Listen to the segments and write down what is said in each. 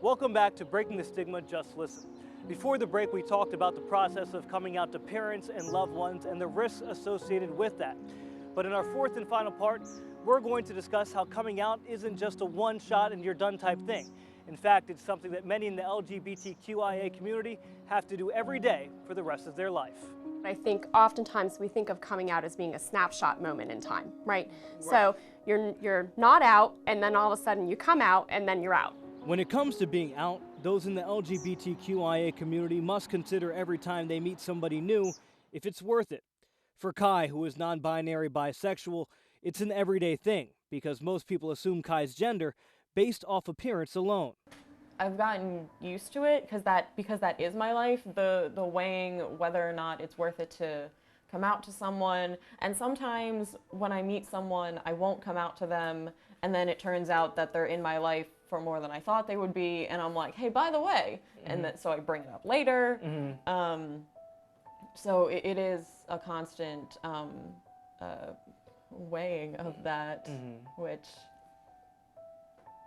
Welcome back to Breaking the Stigma, Just Listen. Before the break, we talked about the process of coming out to parents and loved ones and the risks associated with that. But in our fourth and final part, we're going to discuss how coming out isn't just a one-shot and you're done type thing. In fact, it's something that many in the LGBTQIA community have to do every day for the rest of their life. I think oftentimes we think of coming out as being a snapshot moment in time, right? So you're not out, and then all of a sudden you come out, and then you're out. When it comes to being out, those in the LGBTQIA community must consider every time they meet somebody new if it's worth it. For Kai, who is non-binary bisexual, it's an everyday thing because most people assume Kai's gender based off appearance alone. I've gotten used to it because that is my life, the weighing whether or not it's worth it to come out to someone. And sometimes when I meet someone, I won't come out to them, and then it turns out that they're in my life for more than I thought they would be, and I'm like, hey, by the way, and so I bring it up later. So it is a constant weighing of that, which,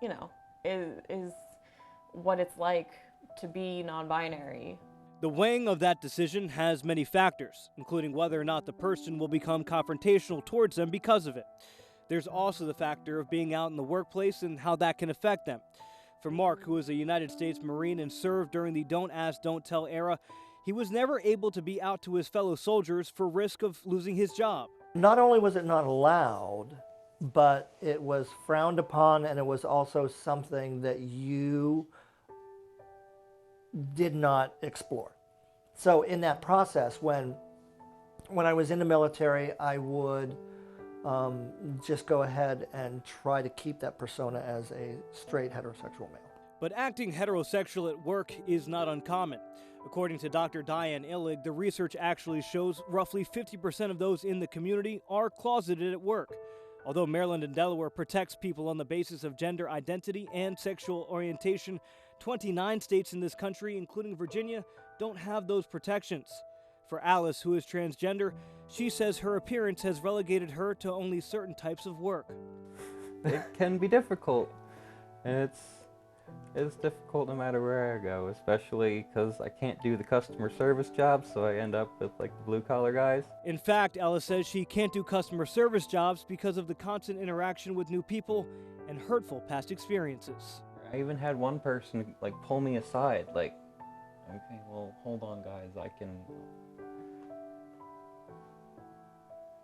you know, is what it's like to be non-binary. The weighing of that decision has many factors, including whether or not the person will become confrontational towards them because of it. There's also the factor of being out in the workplace and how that can affect them. For Mark, who is a United States Marine and served during the Don't Ask, Don't Tell era, he was never able to be out to his fellow soldiers for risk of losing his job. Not only was it not allowed, but it was frowned upon, and it was also something that you did not explore. So in that process, when I was in the military, I would just go ahead and try to keep that persona as a straight heterosexual male. But acting heterosexual at work is not uncommon. According to Dr. Diane Illig, the research actually shows roughly 50% of those in the community are closeted at work. Although Maryland and Delaware protects people on the basis of gender identity and sexual orientation, 29 states in this country, including Virginia, don't have those protections. For Alice, who is transgender, she says her appearance has relegated her to only certain types of work. It can be difficult, and it's difficult no matter where I go, especially because I can't do the customer service jobs, so I end up with like the blue-collar guys. In fact, Alice says she can't do customer service jobs because of the constant interaction with new people and hurtful past experiences. I even had one person like pull me aside, like, okay, well, hold on, guys, I can...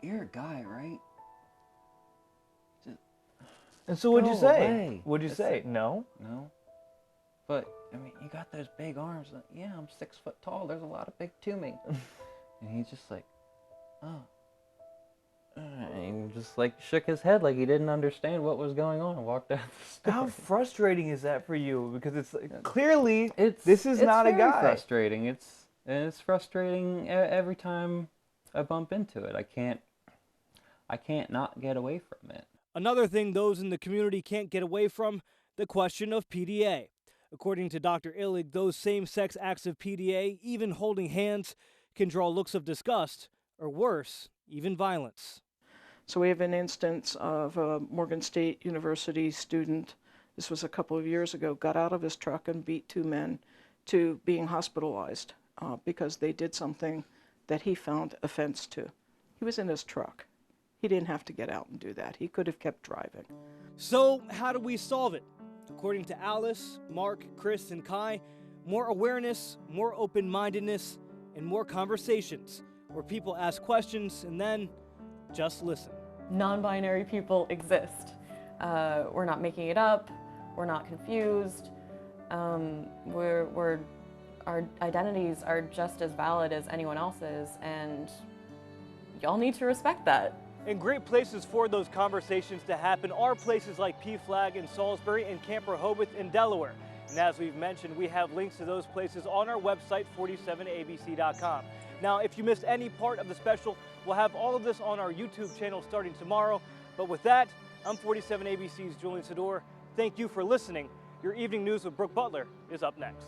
You're a guy, right? And so what'd you say? Away. What'd you say? No? No. But, I mean, you got those big arms. Yeah, I'm 6 foot tall. There's a lot of big to me. And he's just like, oh. And he just like shook his head like he didn't understand what was going on and walked out the store. How frustrating is that for you? Because it's clearly this is not a guy. It's frustrating. It's frustrating every time I bump into it. I can't not get away from it. Another thing those in the community can't get away from, the question of PDA. According to Dr. Illig, those same-sex acts of PDA, even holding hands, can draw looks of disgust, or worse, even violence. So we have an instance of a Morgan State University student, this was a couple of years ago, got out of his truck and beat 2 men to being hospitalized because they did something that he found offense to. He was in his truck. He didn't have to get out and do that. He could have kept driving. So how do we solve it? According to Alice, Mark, Chris, and Kai, more awareness, more open-mindedness, and more conversations where people ask questions and then just listen. Non-binary people exist. We're not making it up. We're not confused. Our identities are just as valid as anyone else's, and y'all need to respect that. And great places for those conversations to happen are places like PFLAG in Salisbury and Camp Rehoboth in Delaware. And as we've mentioned, we have links to those places on our website, 47abc.com. Now, if you missed any part of the special, we'll have all of this on our YouTube channel starting tomorrow. But with that, I'm 47ABC's Julian Sador. Thank you for listening. Your evening news with Brooke Butler is up next.